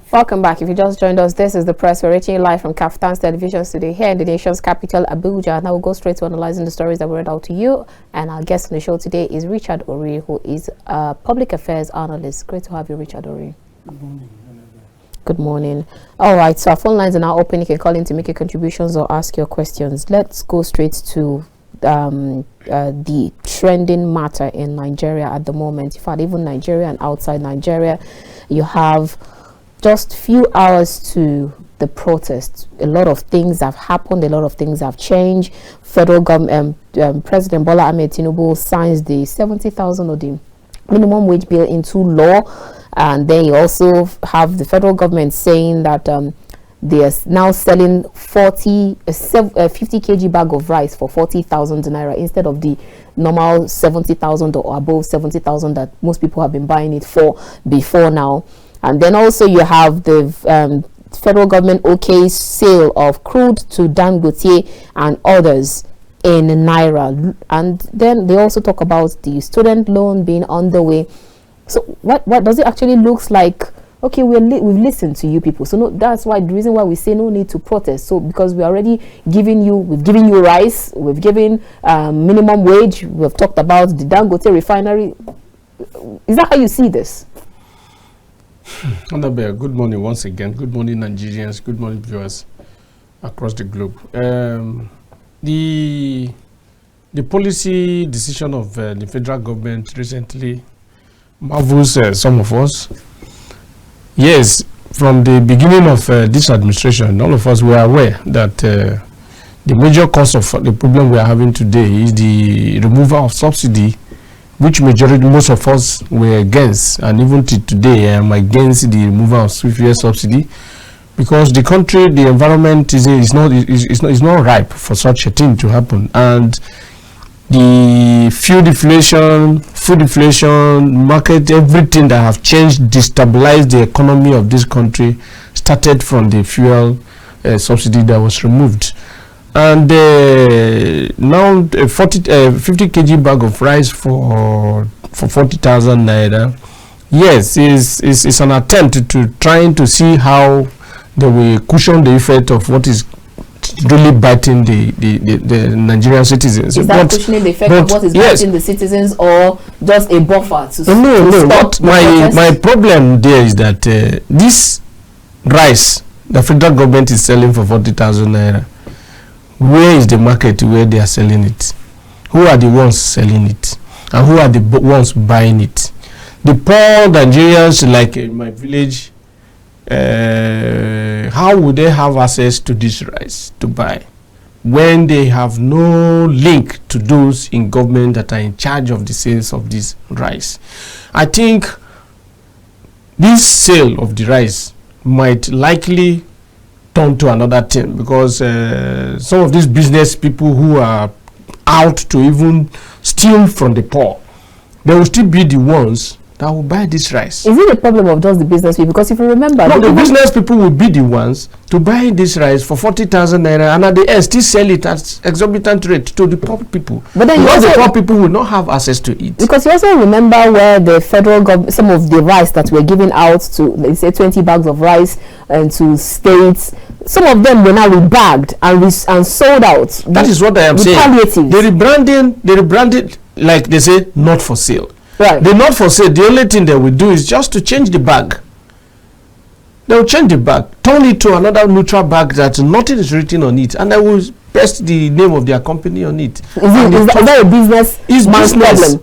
Welcome back. If you just joined us, this is the press. We're reaching you live from KAFTAN's television today here in the nation's capital, Abuja. Now we'll go straight to analyzing the stories that we read out to you. And our guest on the show today is Richard Oriri, who is a public affairs analyst. Great to have you, Richard Oriri. Good morning, Annabel. Good morning. All right, so our phone lines are now open. You can call in to make your contributions or ask your questions. Let's go straight to the trending matter in Nigeria at the moment. In fact, even Nigeria and outside Nigeria, you have just few hours to the protest. A lot of things have happened, a lot of things have changed. Federal government, President Bola Ahmed Tinubu signs the 70,000 or the minimum wage bill into law, and then you also have the federal government saying that they are now selling 50 kg bag of rice for 40,000 naira instead of the normal 70,000 or above 70,000 that most people have been buying it for before now. And then also you have the federal government sale of crude to Dangote and others in naira. And then they also talk about the student loan being underway. So what does it actually looks like? Okay, we've listened to you people. So no, that's why the reason why we say no need to protest. So because we've given you rice, we've given minimum wage, we've talked about the Dangote refinery. Is that how you see this? Annabel, good morning once again. Good morning, Nigerians. Good morning, viewers across the globe. The policy decision of the federal government recently marvels some of us. Yes, from the beginning of this administration, all of us were aware that the major cause of the problem we are having today is the removal of subsidy, which most of us were against, and even till today I am against the removal of fuel subsidy, because the country, the environment is not ripe for such a thing to happen, and the fuel deflation, food inflation, market, everything that have changed, destabilized the economy of this country, started from the fuel subsidy that was removed. And now 50 kg bag of rice for 40,000 naira, yes, is an attempt to trying to see how they will cushion the effect of what is really biting the Nigerian citizens. Is that cushioning the effect of what is biting the citizens, or just a buffer to no. But my problem there is that this rice the federal government is selling for 40,000 naira. Where is the market where they are selling it? Who are the ones selling it? And who are the ones buying it? The poor Nigerians, like in my village, how would they have access to this rice to buy when they have no link to those in government that are in charge of the sales of this rice? I think this sale of the rice might likely turn to another thing, because some of these business people who are out to even steal from the poor, they will still be the ones that will buy this rice. Is it a problem of just the business people? Because if you remember, no, the business people will be the ones to buy this rice for 40,000 naira, and at the end still sell it at exorbitant rate to the poor people. But then the poor people will not have access to it. Because you also remember where the federal government, some of the rice that were given out to, let's say 20 bags of rice and to states, some of them were now rebagged and sold out. That is what I am saying. They rebranded, like they say, not for sale. Right. The not for sale, the only thing they will do is just to change the bag. They will change the bag, turn it to another neutral bag that nothing is written on it, and they will paste the name of their company on it. Is that a business problem?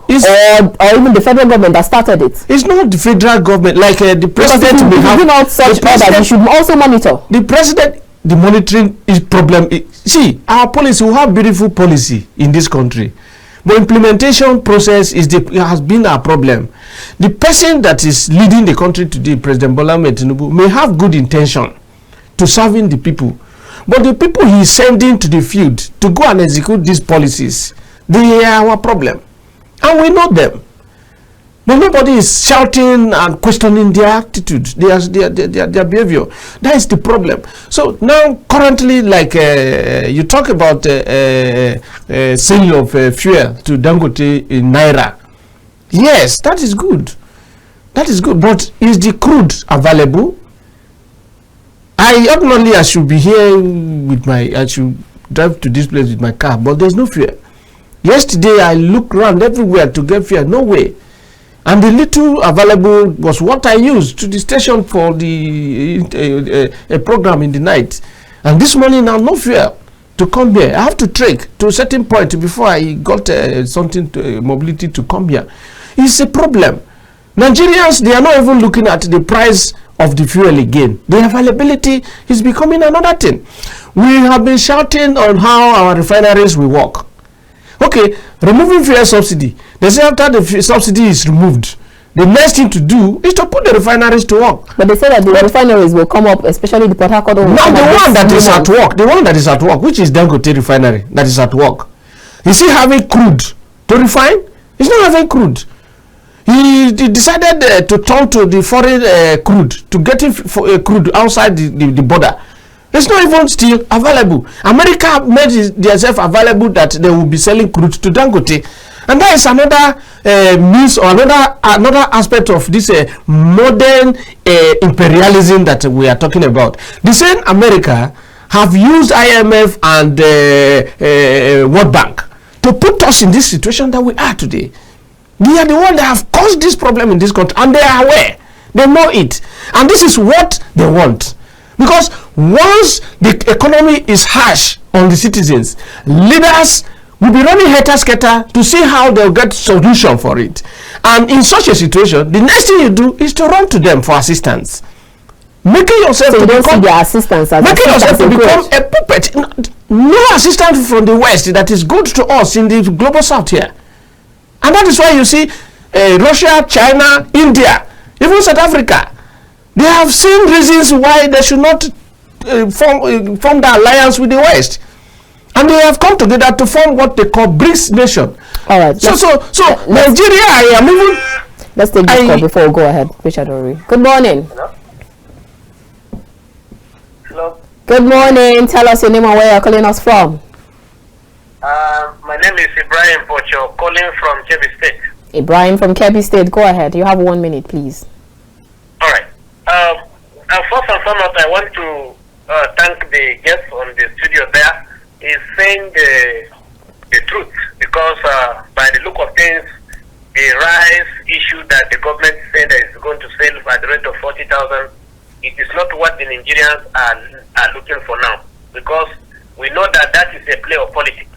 Or even the federal government that started it? It's not the federal government. Like the president may have out such order, you should also monitor. The president, the monitoring is problem. See, our policy, we have beautiful policy in this country. The implementation process has been a problem. The person that is leading the country today, President Bola Ahmed Tinubu, may have good intention to serving the people, but the people he is sending to the field to go and execute these policies, they are our problem, and we know them. But nobody is shouting and questioning their attitude, their behavior. That is the problem. So now, currently, like you talk about sale of fuel to Dangote in naira. Yes, that is good. That is good. But is the crude available? ordinarily I should be here with I should drive to this place with my car, but there's no fuel. Yesterday I looked around everywhere to get fuel, no way. And the little available was what I used to the station for the a program in the night. And this morning now no fuel to come here. I have to trek to a certain point before I got mobility to come here. It's a problem. Nigerians, they are not even looking at the price of the fuel again. The availability is becoming another thing. We have been shouting on how our refineries will work. Okay, removing fuel subsidy. They say after the subsidy is removed, the next thing to do is to put the refineries to work. But they say that the refineries will come up, especially the Port Harcourt. Now the one that is at work, which is Dangote refinery, that is at work. Is he having crude to refine? He's not having crude. He decided to turn to the foreign crude, to get crude outside the border. It's not even still available. America made themselves available that they will be selling crude to Dangote. And that is another means or another aspect of this modern imperialism that we are talking about. The same America have used IMF and World Bank to put us in this situation that we are today. They are the ones that have caused this problem in this country, and they are aware. They know it. And this is what they want. Because once the economy is harsh on the citizens, leaders will be running helter-skelter to see how they'll get solution for it. And in such a situation, the next thing you do is to run to them for assistance. Making yourself to become their assistance, making yourself to become a puppet. No assistance from the West that is good to us in the global South here. And that is why you see Russia, China, India, even South Africa, they have seen reasons why they should not form the alliance with the West. And they have come together to form what they call BRICS nation. All right. So Nigeria, I am even... Let's take this call before we go ahead. Richard Oriri. Good morning. Hello? Hello? Good morning. Tell us your name and where you're calling us from. My name is Ibrahim Pocho, calling from Kebbi State. Ibrahim from Kebbi State. Go ahead. You have 1 minute, please. All right. First and foremost, I want to thank the guest on the studio there. He's saying the truth, because by the look of things, the rice issue that the government said that is going to sell at the rate of 40,000, it is not what the Nigerians are looking for now, because we know that that is a play of politics.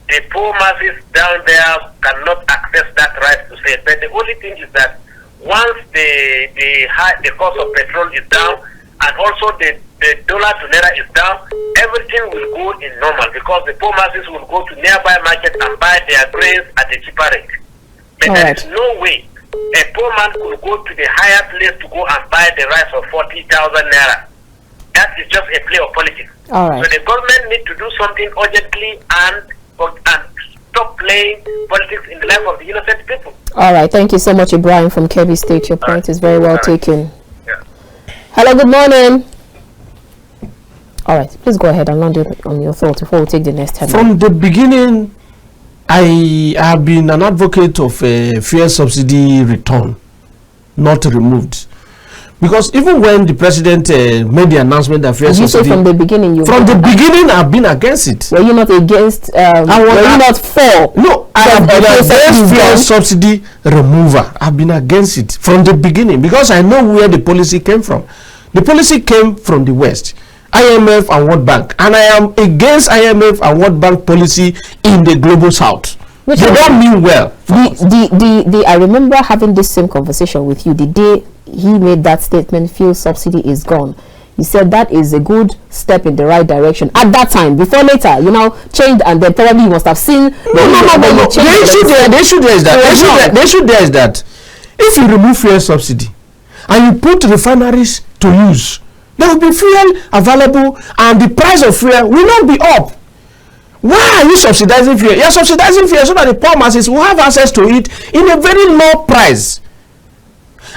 The poor masses down there cannot access that rice to sell. But the only thing is that once the cost of petrol is down, and also the dollar to naira is down, everything will go in normal, because the poor masses will go to nearby market and buy their grains at a cheaper rate. But there is no way a poor man could go to the higher place to go and buy the rice of 40,000 naira. That is just a play of politics. All right. So the government needs to do something urgently and stop playing politics in the life of the innocent people. All right. Thank you so much, Ibrahim from Kebbi State. Your point is very well taken. Yeah. Hello. Good morning. All right. Please go ahead and land on your thoughts before we take the next 10 minutes. From the beginning, I have been an advocate of a fuel subsidy return, not removed. Because even when the president made the announcement that fuel subsidy... from the beginning I've been against it. Were you not against... were you not for... No, I have been against fuel subsidy removal. I've been against it from the beginning, because I know where the policy came from. The policy came from the West, IMF and World Bank. And I am against IMF and World Bank policy in the global South. They don't mean well. I remember having this same conversation with you the day he made that statement, fuel subsidy is gone. You said that is a good step in the right direction at that time. Before later, changed, and then probably you must have seen. No. The issue there is that if you remove fuel subsidy and you put refineries to use, there will be fuel available and the price of fuel will not be up. Why are you subsidizing fuel? You're subsidizing fuel so that the poor masses will have access to it in a very low price.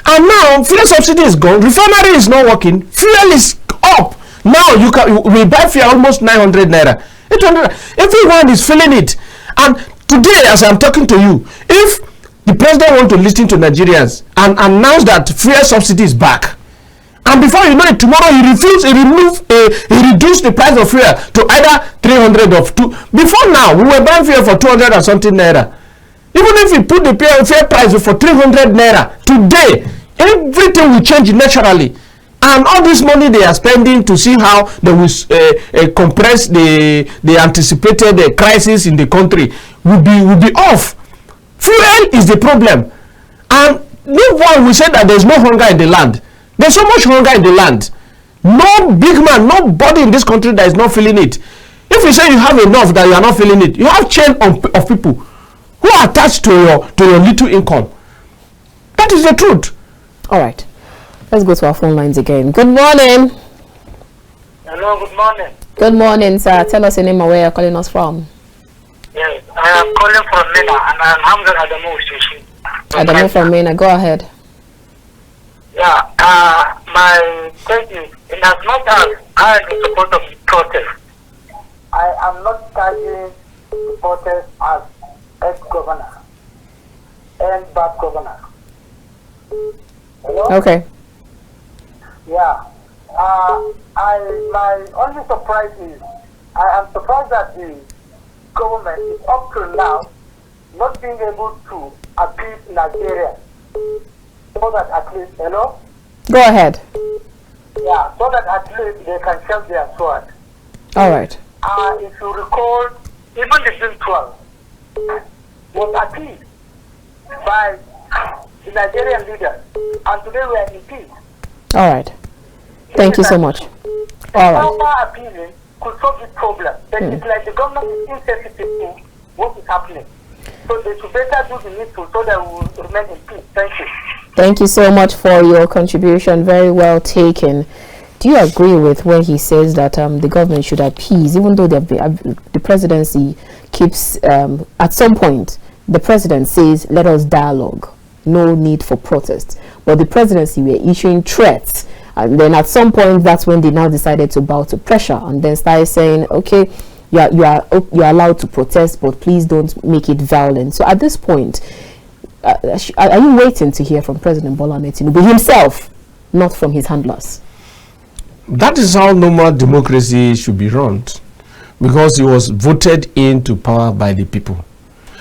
And now fuel subsidy is gone, refinery is not working, fuel is up. Now we buy fuel almost 900 naira, 800. Everyone is feeling it. And today, as I'm talking to you, if the president wants to listen to Nigerians and announce that fuel subsidy is back, and before you know it, tomorrow he reduced the price of fuel to either 300 or 2. Before now, we were buying fuel for 200 or something naira. Even if we put the fuel price for 300 naira, today, everything will change naturally. And all this money they are spending to see how they will compress the anticipated crisis in the country will be off. Fuel is the problem. And no one will say that there's no hunger in the land. There's so much hunger in the land. No big man, nobody in this country that is not feeling it. If you say you have enough that you are not feeling it, you have chain of people who are attached to your little income. That is the truth. All right. Let's go to our phone lines again. Good morning. Hello, good morning. Good morning, sir. Tell us your name and where you're calling us from. Yes, I am calling from Mina, and I am Hamza Adamu Shishi. Adamu from Mina. Go ahead. Yeah, my question is, in as much as I am in support of the protest, I am not targeting the protest as ex-governor and bad governor. Hello? Okay. Yeah. My only surprise is, I am surprised that the government is up to now not being able to appease Nigeria. So that at least, Go ahead. Yeah, so that at least they can sell their sword. All right. If you recall, even the June 12 was appeased by the Nigerian leaders, and today we are in peace. All right. Thank you so much. All right. Proper appealing could solve the problem. But it's like the government is insensitive to what is happening. So they should better do the needful so that we will remain in peace. Thank you. Thank you so much for your contribution. Very well taken. Do you agree with when he says that the government should appease, even though the presidency keeps, at some point, the president says, let us dialogue, no need for protest. But the presidency were issuing threats. And then at some point, that's when they now decided to bow to pressure and then started saying, okay, you're allowed to protest, but please don't make it violent. So at this point, are you waiting to hear from President Bola Ahmed Tinubu himself, not from his handlers? That is how normal democracy should be run, because he was voted into power by the people.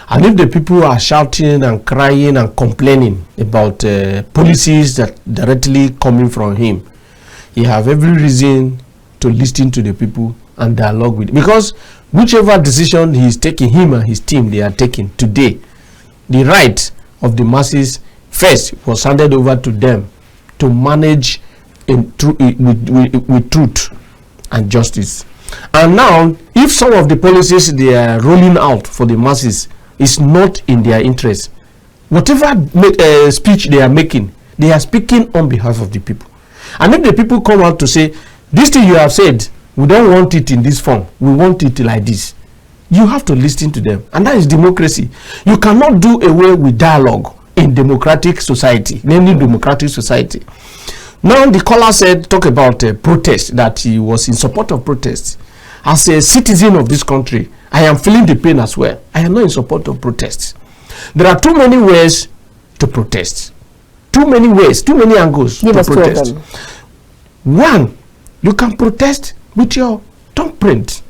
And if the people are shouting and crying and complaining about policies that directly coming from him, he have every reason to listen to the people and dialogue with. Because whichever decision he is taking, him and his team, they are taking today, the right of the masses first was handed over to them to manage with truth and justice. And now, if some of the policies they are rolling out for the masses is not in their interest, whatever speech they are making, they are speaking on behalf of the people. And if the people come out to say, this thing you have said, we don't want it in this form, we want it like this, you have to listen to them. And that is democracy. You cannot do away with dialogue in democratic society, in any democratic society. Now the caller said, talk about protest, that he was in support of protests. As a citizen of this country, I am feeling the pain as well. I am not in support of protests. There are too many ways to protest. Too many ways, too many angles to protest. One, you can protest with your thumbprint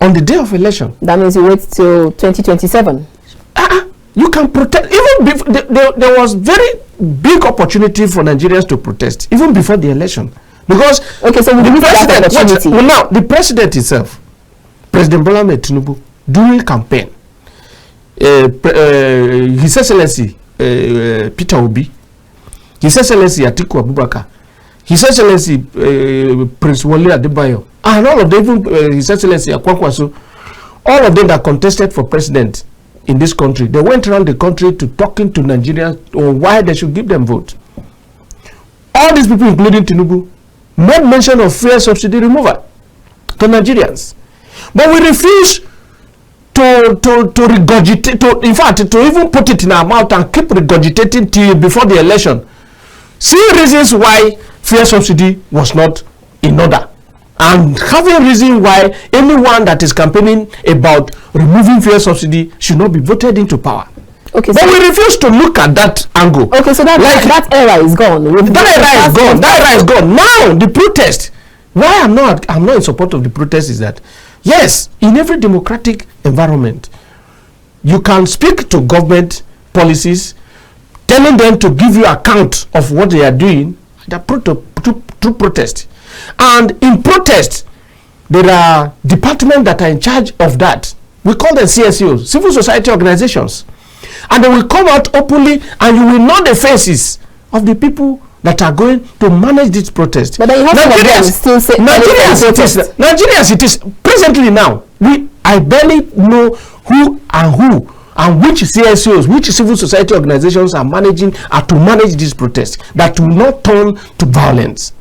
on the day of election. That means you wait till 2027. You can protest. Even before, there was very big opportunity for Nigerians to protest, even before the election. Because okay, so the president, now the president himself, President Bola Ahmed Tinubu, during campaign, His Excellency Peter Obi, His Excellency Atiku Abubakar, His Excellency Prince Wole Adebayo, and all of them, even His Excellency Akwankwaso, all of them that contested for president in this country, they went around the country to talking to Nigerians on why they should give them vote. All these people, including Tinubu, made mention of fuel subsidy removal to Nigerians. But we refuse to regurgitate, in fact, to even put it in our mouth and keep regurgitating till before the election. See reasons why fuel subsidy was not in order. And having reason why anyone that is campaigning about removing fuel subsidy should not be voted into power. Okay, but so we refuse to look at that angle. Okay, so that era is gone. That era is gone. Now the protest. Why I'm not in support of the protest is that, yes, in every democratic environment, you can speak to government policies, telling them to give you account of what they are doing. That through protest, and in protest, there are departments that are in charge of that. We call them CSOs, civil society organizations. And they will come out openly, and you will know the faces of the people that are going to manage this protest. But then you have Nigerians still say Nigerians it is presently now. I barely know who and which CSOs, which civil society organizations are to manage this protest that will not turn to violence.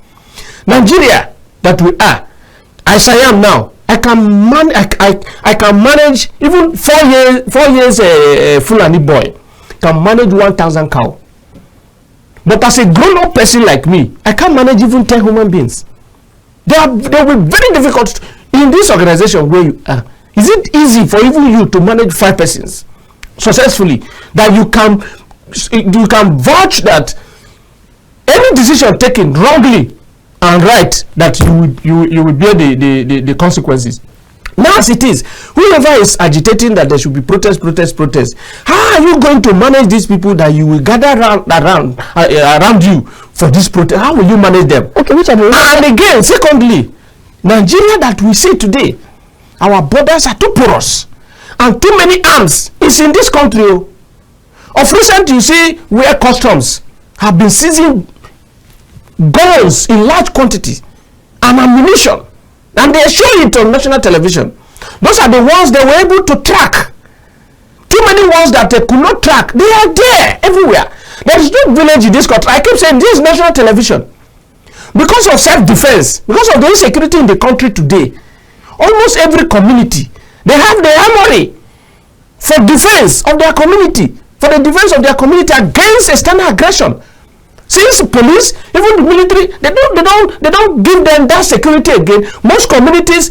Nigeria that we are, as I am now, I can manage even 4 years Fulani boy can manage 1,000 cow. But as a grown-up person like me, I can't manage even 10 human beings. They will be very difficult in this organization where you are. Is it easy for even you to manage 5 persons successfully, that you can vouch that any decision taken wrongly and right, that you will bear the consequences? Now as it is, whoever is agitating that there should be protest, how are you going to manage these people that you will gather around you for this protest? How will you manage them? Okay, and again, secondly, Nigeria that we see today, our borders are too porous and too many arms is in this country. Of recent, you see where customs have been seizing guns in large quantities and ammunition, and they show it on national television. Those are the ones they were able to track. Too many ones that they could not track. They are there everywhere. There is no village in this country. I keep saying this is national television. Because of self-defense, because of the insecurity in the country today, almost every community, they have the armory for defense of their community, for the defense of their community against external aggression. Since police, even the military, they don't give them that security again. Most communities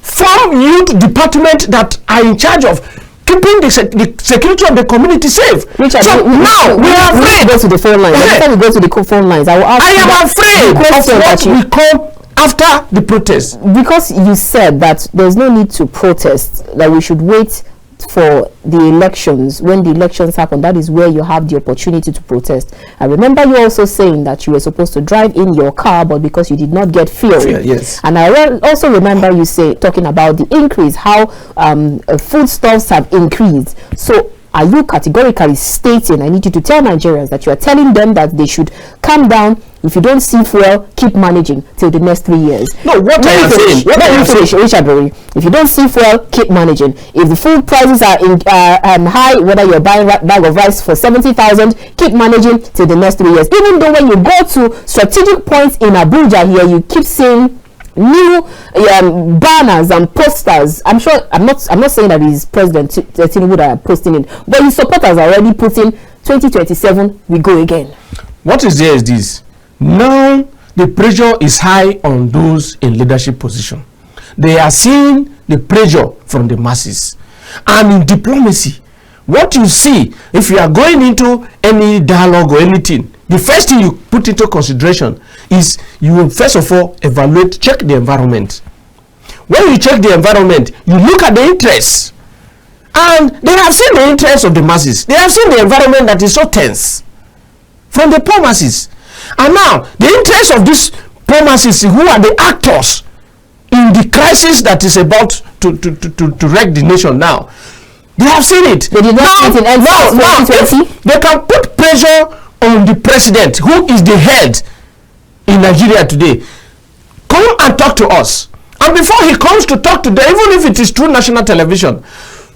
form youth department that are in charge of keeping the security of the community safe. Now we are afraid. Go to the phone lines. Before we go to the phone lines, I will ask. I am afraid of what we come after the protest. Because you said that there's no need to protest, that we should wait for the elections. When the elections happen, that is where you have the opportunity to protest. I remember you also saying that you were supposed to drive in your car, but because you did not get fuel. Yes. And I also remember you talking about the increase, how foodstuffs have increased. So are you categorically stating, I need you to tell Nigerians that you are telling them that they should calm down? If you don't see fuel, keep managing till the next 3 years. No, what I am saying. Richard, if you don't see fuel, keep managing. If the food prices are high, whether you're buying a bag of rice for 70,000, keep managing till the next 3 years. Even though when you go to strategic points in Abuja here, you keep seeing new banners and posters. I'm not saying that it's President Tinubu that are posting it, but his supporters are already putting 2027 we go again. What is there is this. Now the pressure is high on those in leadership position. They are seeing the pressure from the masses. And in diplomacy, what you see, if you are going into any dialogue or anything, the first thing you put into consideration is you will first of all check the environment. When you check the environment, you look at the interests. And they have seen the interests of the masses. They have seen the environment that is so tense from the poor masses. And now, the interests of these poor masses, who are the actors in the crisis that is about to wreck the nation now, they have seen it. They did not see it in now, they can put pressure on the president, who is the head in Nigeria today. Come and talk to us. And before he comes to talk to them, even if it is through national television,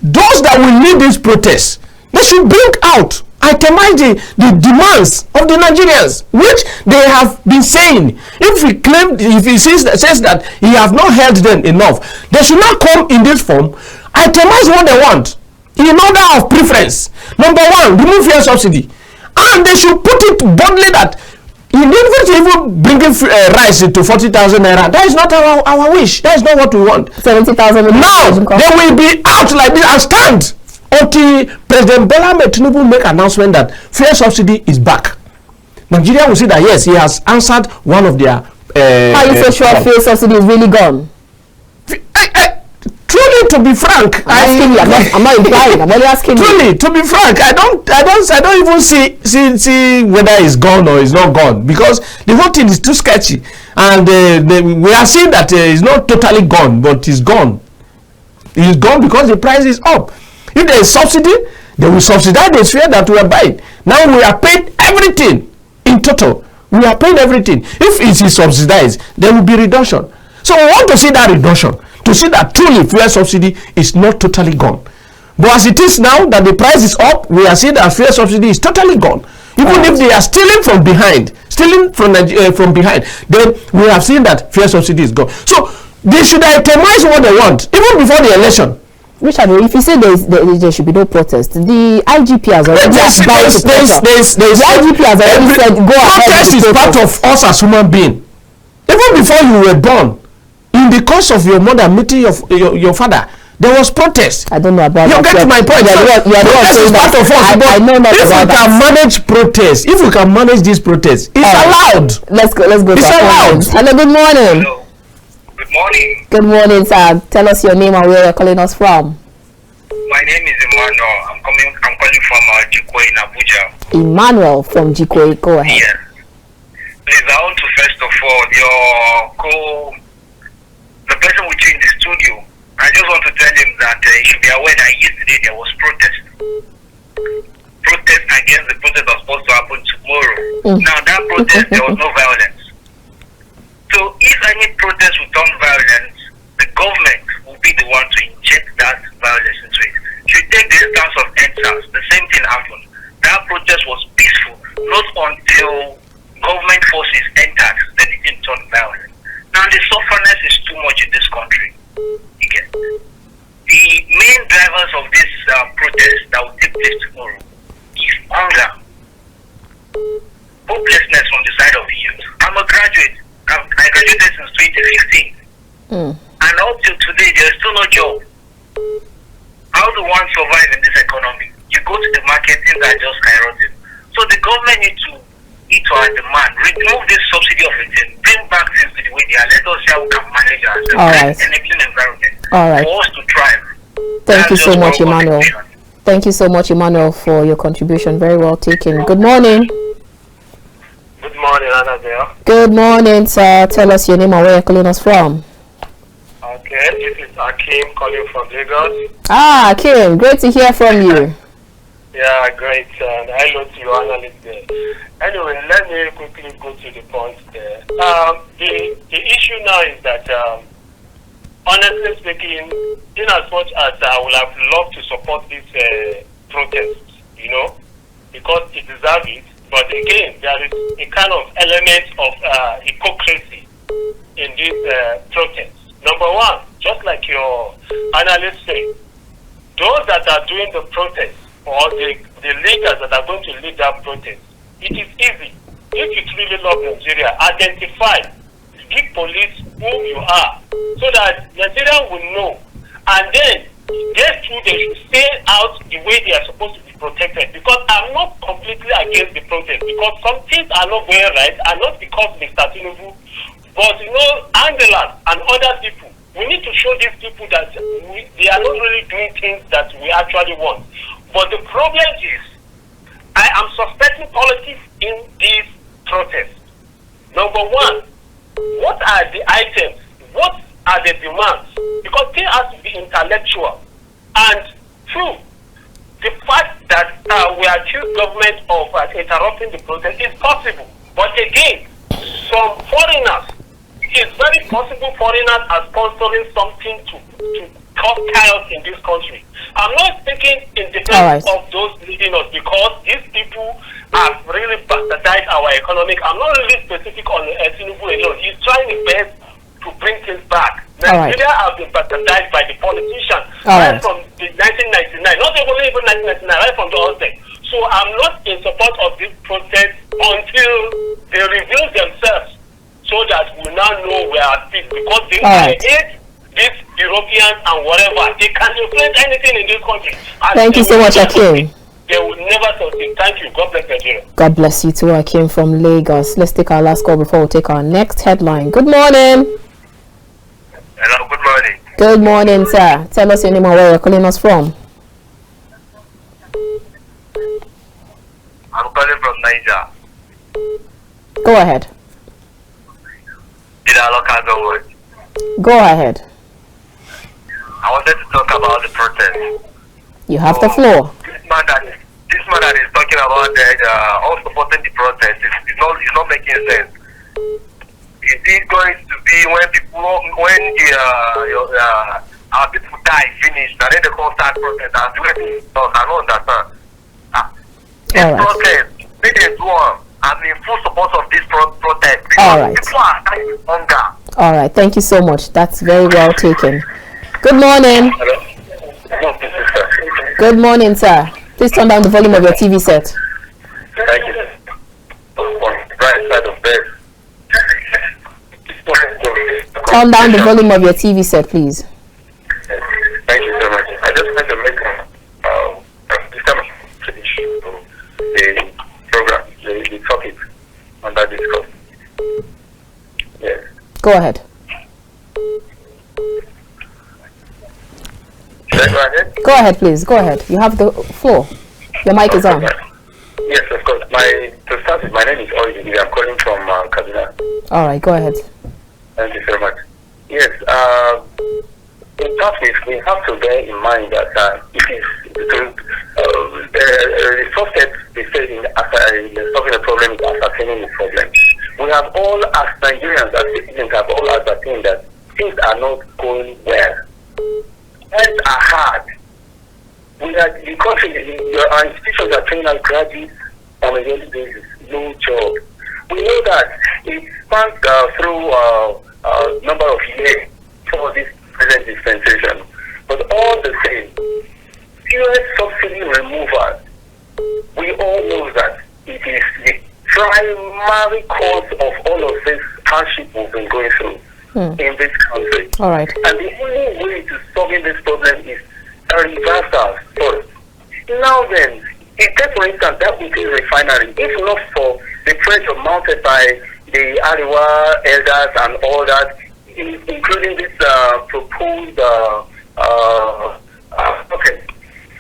those that will lead this protest, they should bring out, itemize the demands of the Nigerians, which they have been saying. If he says that he has not held them enough, they should not come in this form, itemize what they want in order of preference. Number one, remove fuel subsidy. And they should put it boldly that even bringing rice to 40,000 naira, that is not our wish. That is not what we want. 70,000. Now they will be out like this and stand until President Bola Ahmed Tinubu make announcement that fuel subsidy is back. Nigeria will see that yes, he has answered one of their. How you say sure fuel subsidy is really gone? Truly, to be frank, I'm not implying. I'm only asking. Truly, to be frank, I don't even see whether it's gone or it's not gone, because the whole thing is too sketchy, and we are seeing that it's not totally gone, but it's gone. It's gone because the price is up. If there is subsidy, they will subsidize the fuel that we are buying. Now we are paying everything in total. We are paying everything. If it is subsidized, there will be reduction. So we want to see that reduction, to see that truly fuel subsidy is not totally gone. But as it is now that the price is up, we are seeing that fuel subsidy is totally gone. Even if they are stealing from behind, then we have seen that fuel subsidy is gone. So they should itemize what they want, even before the election. Richard, if you say there should be no protest, the IGP has already advised the IGP has already said go ahead. Protest is part of us as human beings. Even before you were born, in the course of your mother meeting your father, there was protest. I don't know about that. You get my point. Protest is part of us. I know not about that. If we can manage protest, if we can manage this protest, it's allowed. Let's go. It's allowed. Hello, good morning. Hello. Good morning. Good morning, sir. Tell us your name and where you're calling us from. My name is Emmanuel. I'm calling from Jikwe in Abuja. Emmanuel from Jikwe. Go ahead. Yes. Please, I want to first of all, the person with you in the studio, I just want to tell him that he should be aware that yesterday there was protest. Protest against the protest that was supposed to happen tomorrow. Now that protest, there was no violence. So if any protest will turn violent, the government will be the one to inject that violence into it. If you take the instance of NSAS, the same thing happened. That protest was peaceful, not until government forces entered, then it didn't turn violent. Now the sufferness is too much in this country. Again, the main drivers of this protest that will take place tomorrow is hunger, hopelessness from the side of the youth. I'm a graduate. I graduated since 2015. And up till today, there's still no job. How do one survive in this economy? You go to the market, things are just skyrocketing. So the government needs to eat to our demand, remove this subsidy of return, bring back things to the way they are. Let us see how we can manage ourselves in an environment for us to thrive. Thank you so much, Emmanuel. Thank you so much, Emmanuel, for your contribution. Very well taken. Good morning. Good morning, Annabel. Good morning, sir. Tell us your name and where you're calling us from. Okay, this is Akim calling from Lagos. Akim, great to hear from you. Yeah, great. And hello to your analyst there. Anyway, let me quickly go to the point there. The issue now is that, honestly speaking, in as much as I would have loved to support this protest, because it deserves it, but again, there is a kind of element of hypocrisy in this protest. Number one, just like your analyst said, those that are doing the protest or the leaders that are going to lead that protest, it is easy. If you truly love Nigeria, identify, give police who you are, so that Nigeria will know. And then, they should stay out the way they are supposed to be protected. Because I'm not completely against the protest, because some things are not going right, and not because Mr. Tinubu, but Angela and other people, we need to show these people that they are not really doing things that we actually want. But the problem is, I am suspecting politics in this protest. Number one, what are the items? What are the demands? Because they have to be intellectual. And two, the fact that we accuse government of interrupting the protest is possible. But again, some foreigners, it's very possible foreigners are sponsoring something to cause chaos in this country. I'm not speaking in defense of those leading us, because these people have really bastardized our economic. I'm not really specific on Tinubu alone. He's trying his best to bring things back. Nigeria has been bastardized by the politicians right from the 1999, not even 1999, right from the onset. So I'm not in support of this protest until they reveal themselves, so that we now know we are at peace, because they hate this Europeans and whatever. They can influence anything in this country. Thank you so much, Akim. They will never succeed. Thank you. God bless Nigeria. God bless you too, Akim from Lagos. Let's take our last call before we take our next headline. Good morning. Hello, good morning. Good morning, sir. Tell us your name and where you're calling us from. I'm calling from Niger. Go ahead. Local government. Go ahead. I wanted to talk about the protest. You have the floor. This man that is talking about all supporting the protest is not making sense. Is it going to be when our people die finish, and then they come start protest and do it? I don't understand. This protest, they do one. I'm in full support of this protest. All right. People are dying with hunger. All right. Thank you so much. That's very well taken. Good morning. Hello. Good morning, sir. Please turn down the volume of your TV set. Thank you. Right side of bed. Turn down the volume of your TV set, please. Thank you so much. I just want to make the program, the topic on that discourse. Yes. Go ahead. Should I go ahead? Go ahead, please. Go ahead. You have the floor. Your mic is on. Yes, of course. To start with, my name is Orji. I'm calling from Kaduna. All right. Go ahead. Thank you so much. Yes. In topics, we have to bear in mind that it is the first step they say in solving the problem is ascertaining the problem. We have all, as Nigerians, as citizens, have all ascertained that things are not going well. Times are hard. We are the country, our institutions are training our graduates on a daily basis. No job. We know that it spans through a number of years for this present dispensation. But all the same, fuel subsidy removal, we all know that it is the primary cause of all of this hardship we've been going through in this country. All right. And the only way to solving this problem is a reversal first. Now then, take for instance that Uproar refinery, if not for the pressure mounted by the Ariwa elders and all that, including this proposed okay,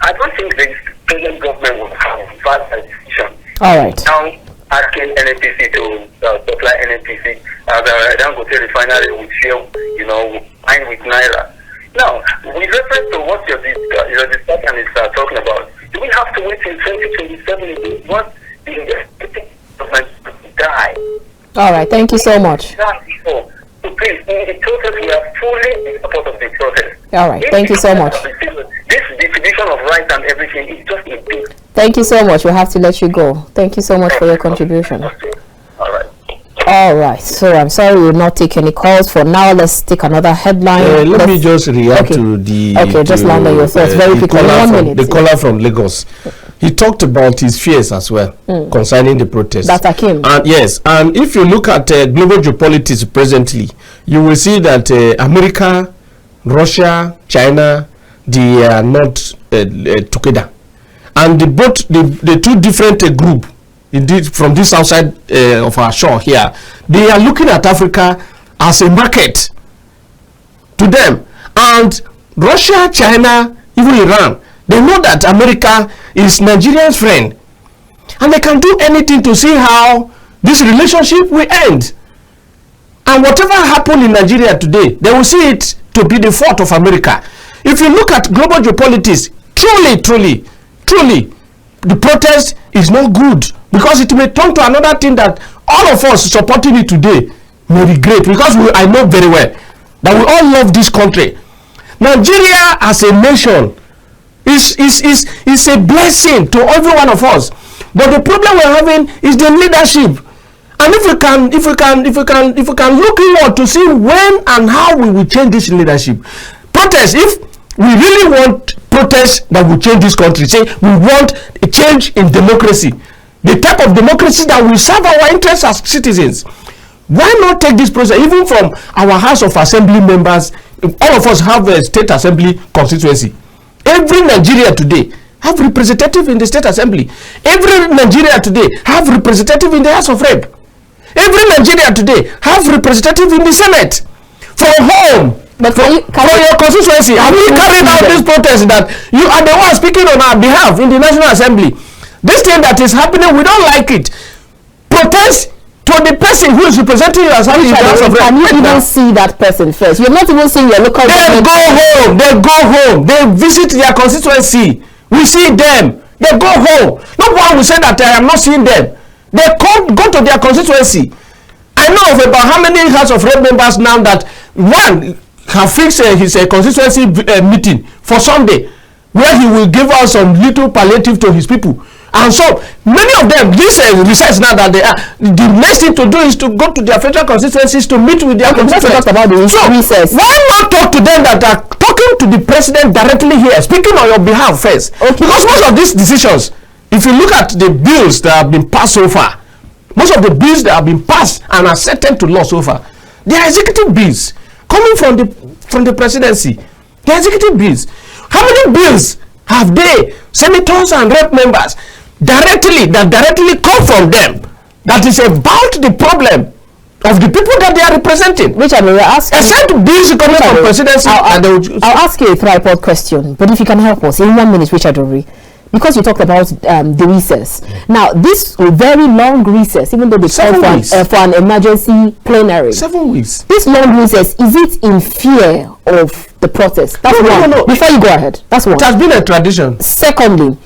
I don't think the present government will have a decision. All right. Now asking NNPC to supply NNPC the Dangote refinery with fuel, buying with Naira. Now, with reference to what your discussion is talking about, do we have to wait till 2027 once the government die? All right. Thank you so much. So please, in the process, we are fully in support of the protest. All right. Thank you so much. This distribution of rights and everything is just a big. Thank you so much. We'll have to let you go. Thank you so much for your contribution. All right. All right. So I'm sorry we will not take any calls for now. Let's take another headline. Let me just react to the. Okay, just land on your thoughts very quickly. 1 minute. The caller from Lagos. He talked about his fears as well concerning the protest. That's Akim. And yes, and if you look at global geopolitics presently, you will see that America, Russia, China, they are not together. And the two different group, indeed, from this outside of our shore here, they are looking at Africa as a market to them. And Russia, China, even Iran, they know that America is Nigeria's friend. And they can do anything to see how this relationship will end. And whatever happened in Nigeria today, they will see it to be the fault of America. If you look at global geopolitics, truly, the protest is not good, because it may turn to another thing that all of us supporting it today may regret, because I know very well that we all love this country. Nigeria as a nation is a blessing to every one of us, but the problem we're having is the leadership. And if we can look inward to see when and how we will change this leadership. Protest, if we really want protest that will change this country, say we want a change in democracy, the type of democracy that will serve our interests as citizens, Why not take this process even from our House of Assembly members? All of us have a state assembly constituency. Every Nigeria today have representative in the state assembly. Every Nigeria today have representative in the House of Rep. Every Nigeria today have representative in the Senate. From home, but from your constituency, have you carried out this protest that you are the one speaking on our behalf in the National Assembly? This thing that is happening, we don't like it. Protest to the person who is representing you as having the House of Rep. Can you even see that person first? You're not even seeing your local government. They go home. They visit their constituency. We see them. They go home. No one will say that I am not seeing them. They go to their constituency. I know of about how many House of Rep members now that one have fixed his constituency meeting for Sunday, where he will give us some little palliative to his people. And so many of them, this research now that they are, the next thing to do is to go to their federal constituencies to meet with their constituents. About the recess. Why not talk to them that are talking to the president directly here, speaking on your behalf first? Okay. Because most of these decisions, if you look at the bills that have been passed so far, most of the bills that have been passed and are set to law so far, they are executive bills coming from the presidency. The executive bills. How many bills have they, senators and rep members, directly come from them, that is about the problem of the people that they are representing? Richard, we are asking. Except bills coming from presidency. I'll ask you a tripod question, but if you can help us in 1 minute, Richard Oriri, because you talked about the recess. Now, this very long recess, even though they called for an emergency plenary. 7 weeks. This long recess, is it in fear of the protest? That's one. No. Before you go ahead, that's one. It has been a tradition. Secondly,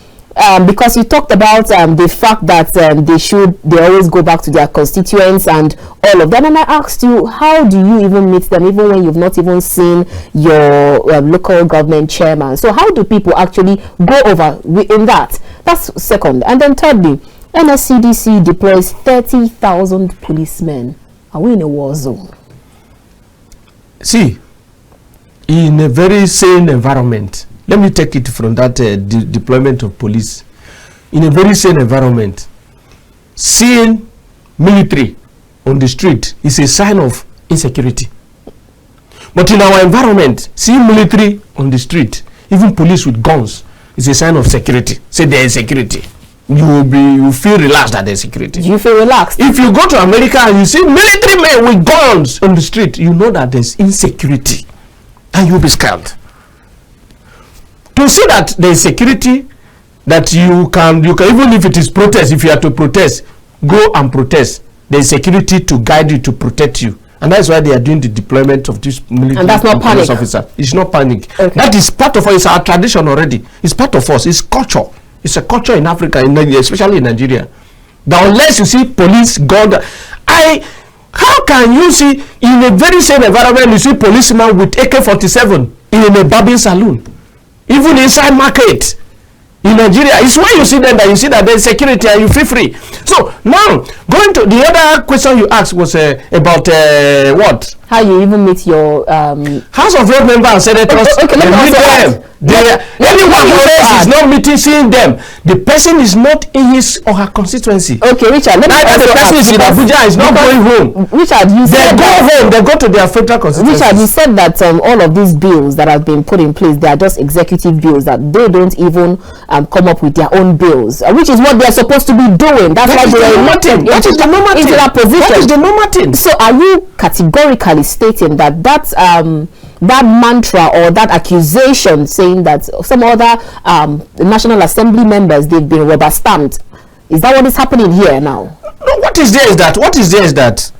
because you talked about the fact that they always go back to their constituents and all of that, and I asked you, how do you even meet them even when you've not even seen your local government chairman? So how do people actually go over in that? That's second. And then thirdly, NSCDC deploys 30,000 policemen. Are we in a war zone? See, in a very sane environment, let me take it from that deployment of police. In a very sane environment, seeing military on the street is a sign of insecurity. But in our environment, seeing military on the street, even police with guns, is a sign of security. Say there is security. You feel relaxed that there is security. You feel relaxed. If you go to America and you see military men with guns on the street, you know that there is insecurity, and you'll be scared. To see that there is security, that you can even if it is protest, if you are to protest, go and protest. There is security to guide you, to protect you, and that's why they are doing the deployment of this military. And that's not panic. Officer. It's not panic. Okay. That is part of us. It's our tradition already. It's part of us. It's culture. It's a culture in Africa, especially in Nigeria. That unless you see police gun, how can you see in a very same environment you see policeman with AK-47 in a barbing saloon? Even inside market in Nigeria, it's when you see them that you see that there's security and you feel free. So now, going to the other question you asked was about what? How you even meet your House of Rep members and senators. Okay, let me meet them. Anyone who is not meeting, seeing them, the person is not in his or her constituency. Okay, Richard. Now that the person is in Abuja is not going home. Richard, you said they go home. They go to their federal constituency. Richard, you said that all of these bills that have been put in place, they are just executive bills, that they don't even come up with their own bills, which is what they are supposed to be doing. That's why they are elected into that position. That is the normal thing. So are you categorically stating that that mantra or that accusation saying that some other National Assembly members, they've been rubber stamped, is that what is happening here now? No, what is there is that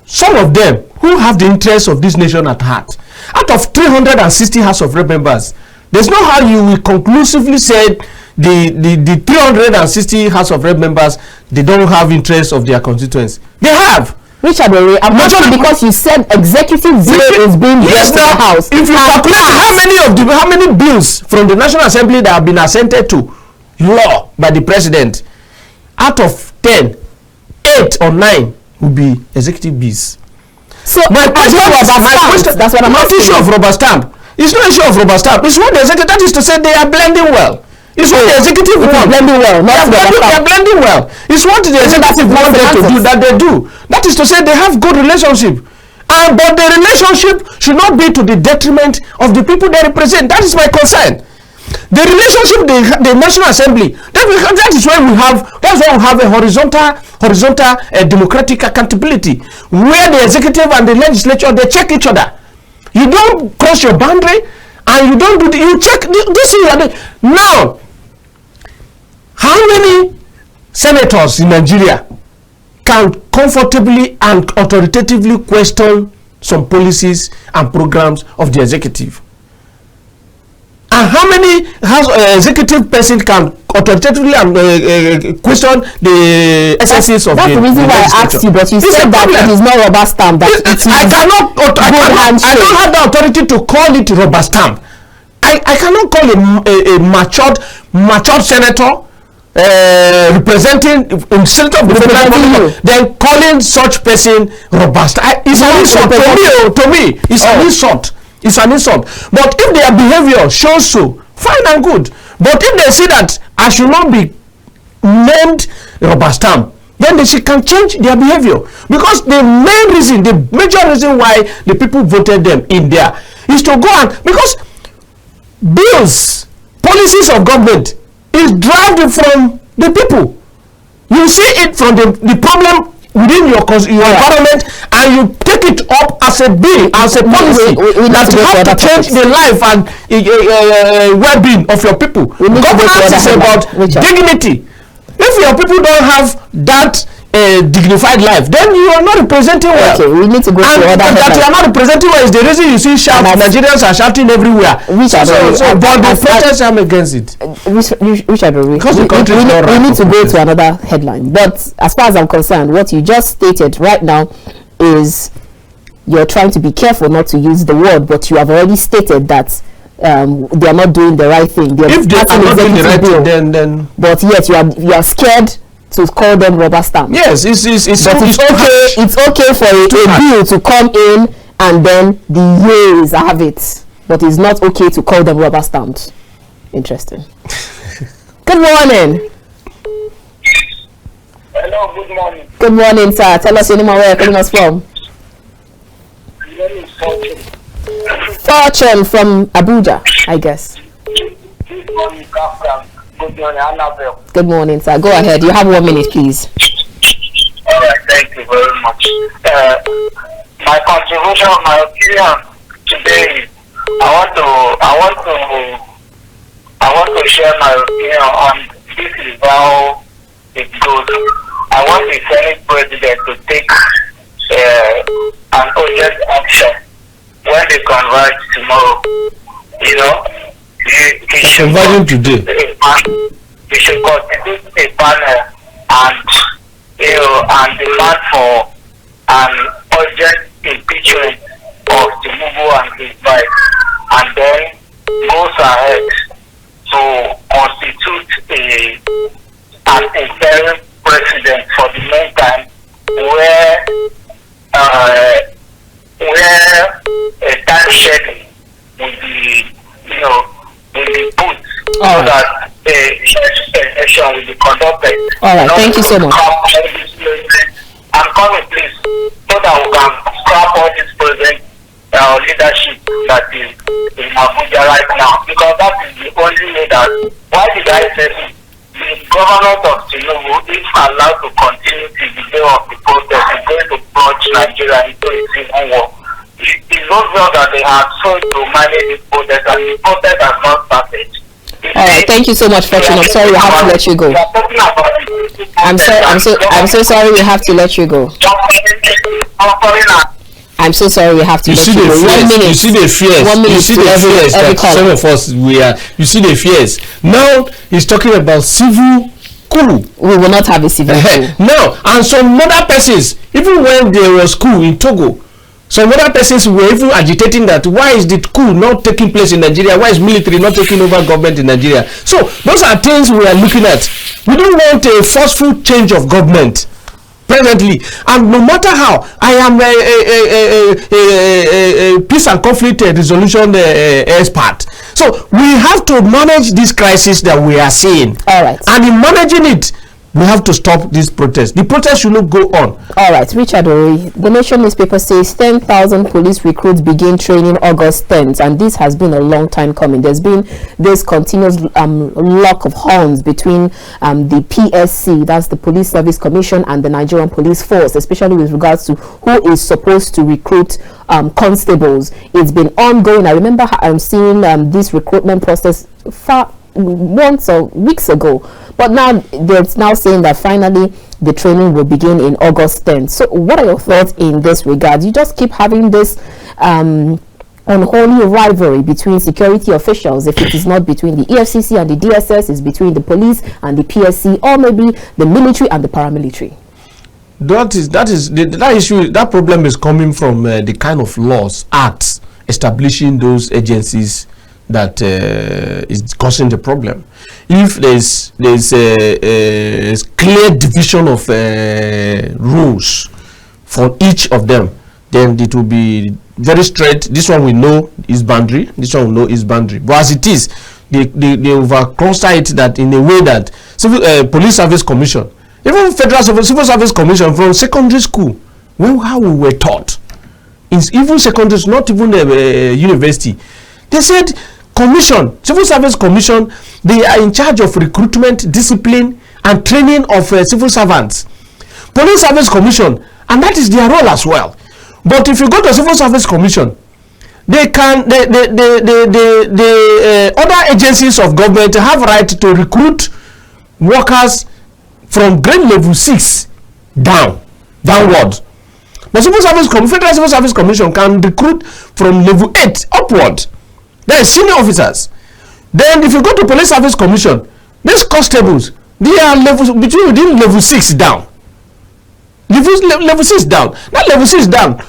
some of them who have the interests of this nation at heart, out of 360 House of Rep members, there's no how you will conclusively say the 360 House of Rep members, they don't have interests of their constituents. They have. Richard, I'm not sure because you said executive bill is being brought to the House. If you calculate how many bills from the National Assembly that have been assented to law by the president, out of 10, 8 or 9 will be executive bills. So that's what I'm asking. Issue of rubber stamp. It's not issue of rubber stamp. It's what the executive, that is to say they are blending well. It's what the executive wants. Blending well. They're blending well. It's what the executive wanted to do that they do. That is to say they have good relationship. But the relationship should not be to the detriment of the people they represent. That is my concern. The relationship, the National Assembly, that is why we have a horizontal democratic accountability, where the executive and the legislature, they check each other. You don't cross your boundary, and you don't do you check this is now. How many senators in Nigeria can comfortably and authoritatively question some policies and programs of the executive? And how many executive person can authoritatively question the essences of that's the reason why I asked you, but you said that it is not rubber stamp. That I don't have the authority to call it rubber stamp. I cannot call a matured senator representing in Senator of the Federal, then calling such person robust. It's an insult to me. It's an insult. It's an insult. But if their behavior shows so, fine and good. But if they see that I should not be named rubber stamp, then they can change their behavior. Because the major reason why the people voted them in there is to go and, because bills, policies of government is derived from the people. You see it from the problem within your environment, and you take it up as a bill, as a policy that you have to change the life and well-being of your people. Governance is about dignity. If your people don't have that dignified life, then you are not representing well. Okay, we need to go to other that you are not representing well is the reason you see Nigerians are shouting everywhere. But the protests I'm against it. Because we need to go to another headline. But as far as I'm concerned, what you just stated right now is you're trying to be careful not to use the word, but you have already stated that they are not doing the right thing. If they are not doing the right thing, then but yet you are scared to call them rubber stamp. Yes, it's okay. It's okay for a bill to come in and then the years have it, but it's not okay to call them rubber stamps. Interesting. Good morning. Hello, good morning. Good morning, sir. Tell us your name and where you're calling us from. My name is Fortune from Abuja, I guess. Good morning, KAFTAN. Good morning, Annabel. Good morning, sir. Go ahead. You have 1 minute, please. All right, thank you very much. My contribution, my opinion today is I want to share my opinion on this is how it goes. I want the Senate President to take an urgent action when they converge tomorrow. You know, he should converging today. He should constitute a panel and demand for an urgent impeachment of Tinubu and his wife, and then goes ahead to constitute an interim president for the meantime, where a time schedule will be put so that a election will be conducted. All right, thank you so much. I'm coming, please, so that we can scrap all this present leadership that is in Abuja right now, because that is the only way that, why did I say this? The government of Tinubu, if allowed to continue to the day of the protest, is going to plunge Nigeria into a civil war. It's obvious that they have sought to manage this protest, and the protest has not started. All right, thank you so much, Fortune. I'm sorry we have to let you go. I'm so sorry we have to let you go. I'm so sorry we have to let you go. 1 minute. You see the fears. 1 minute. You see the fears that some of us you see the fears. Now he's talking about civil coup. We will not have a civil coup. Now, and some other persons, even when there was coup in Togo, some other persons were even agitating that why is the coup not taking place in Nigeria? Why is military not taking over government in Nigeria? So those are things we are looking at. We don't want a forceful change of government presently, and no matter how I am a peace and conflict resolution expert. So we have to manage this crisis that we are seeing. All right. And in managing it, we have to stop this protest. The protest should not go on. All right, Richard Oriri. The Nation newspaper says 10,000 police recruits begin training August 10th, and this has been a long time coming. There's been this continuous lock of horns between the PSC, that's the Police Service Commission, and the Nigerian Police Force, especially with regards to who is supposed to recruit constables. It's been ongoing. I remember seeing this recruitment process months or weeks ago, but now they're now saying that finally the training will begin in August 10th. So what are your thoughts in this regard? You just keep having this unholy rivalry between security officials. If it is not between the EFCC and the DSS, it's between the police and the PSC, or maybe the military and the paramilitary. That issue, that problem is coming from the kind of laws, acts establishing those agencies that is causing the problem. If there's a clear division of rules for each of them, then it will be very straight. This one we know is boundary, this one we know is boundary. But as it is, they overcluster it that in a way that Police Service Commission, even Federal Civil Service Commission from secondary school, how we were taught, even secondary, not even university, they said Commission, Civil Service Commission, they are in charge of recruitment, discipline, and training of civil servants. Police Service Commission, and that is their role as well. But if you go to Civil Service Commission, they can the other agencies of government have right to recruit workers from grade level 6 downward. But Federal Civil Service Commission can recruit from level 8 upward. There are senior officers. Then if you go to Police Service Commission, these constables, they are within level 6 down. Level 6 down. That level 6 down,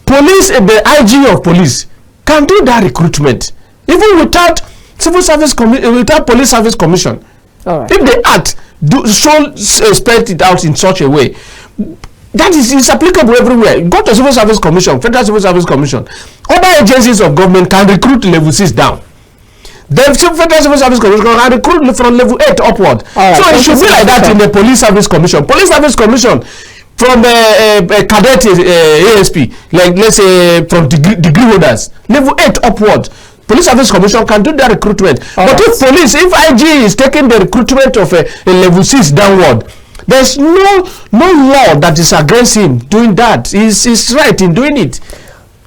police, the IG of police can do that recruitment even without without Police Service Commission. All right. If they act, spread it out in such a way, that is applicable everywhere. Go to Civil Service Commission, Federal Civil Service Commission. Other agencies of government can recruit level 6 down. The Federal Civil Service Commission can recruit from level 8 upward. Right, so it should be like that in the Police Service Commission. Police Service Commission from cadet ASP, like let's say from degree holders, level 8 upward. Police Service Commission can do that recruitment. But if IG is taking the recruitment of a level 6 downward, there's no law that is against him doing that. He's right in doing it.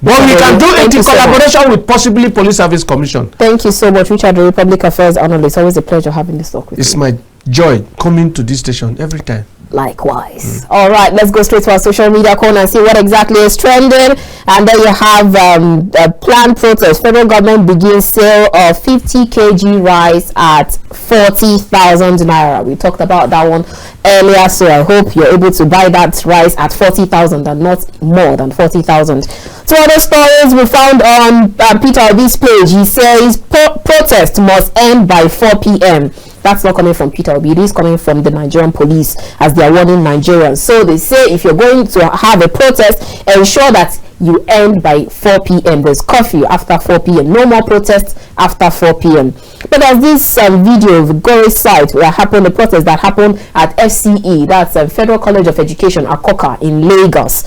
But we can do it in collaboration with possibly Police Service Commission. Thank you so much, Richard, the Public Affairs Analyst. Always a pleasure having this talk with you. It's my joy coming to this station every time. Likewise. All right, let's go straight to our social media corner and see what exactly is trending. And then you have a planned protest. Federal government begins sale of 50 kg rice at 40,000 naira. We talked about that one earlier, so I hope you're able to buy that rice at 40,000 and not more than 40,000. Two other stories we found on Peter Obi's page. He says protest must end by 4 p.m. That's not coming from Peter Obi. It is coming from the Nigerian police as they are warning Nigerians. So they say if you're going to have a protest, ensure that you end by 4 p.m. There's curfew after 4 p.m. No more protests after 4 p.m. But there's this video of Gore's site where happened a protest that happened at FCE, that's Federal College of Education, Akoka in Lagos,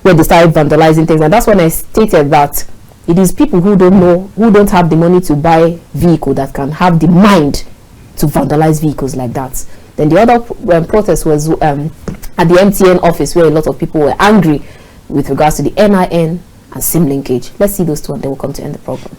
where they started vandalizing things. And that's when I stated that it is people who don't know, who don't have the money to buy vehicle, that can have the mind to vandalize vehicles like that. Then the other protest was at the MTN office, where a lot of people were angry with regards to the NIN and SIM linkage. Let's see those two and then we'll come to end the program.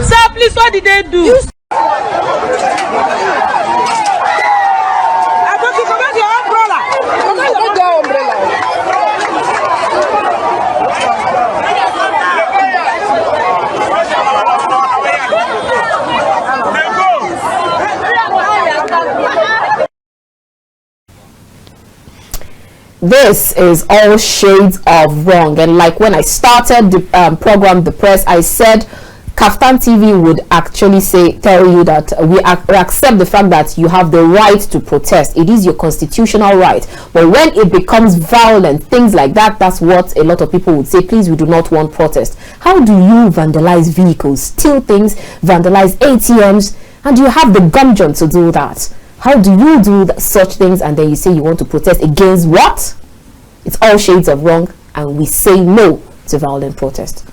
Sir, please, what did they do? This is all shades of wrong. And like when I started the program, The Press, I said KAFTAN TV would actually tell you that we accept the fact that you have the right to protest. It is your constitutional right. But when it becomes violent, things like that, that's what a lot of people would say, please, we do not want protest. How do you vandalize vehicles, steal things, vandalize ATMs, and you have the gumption to do that? How do you do such things and then you say you want to protest against what? It's all shades of wrong, and we say no to violent protest.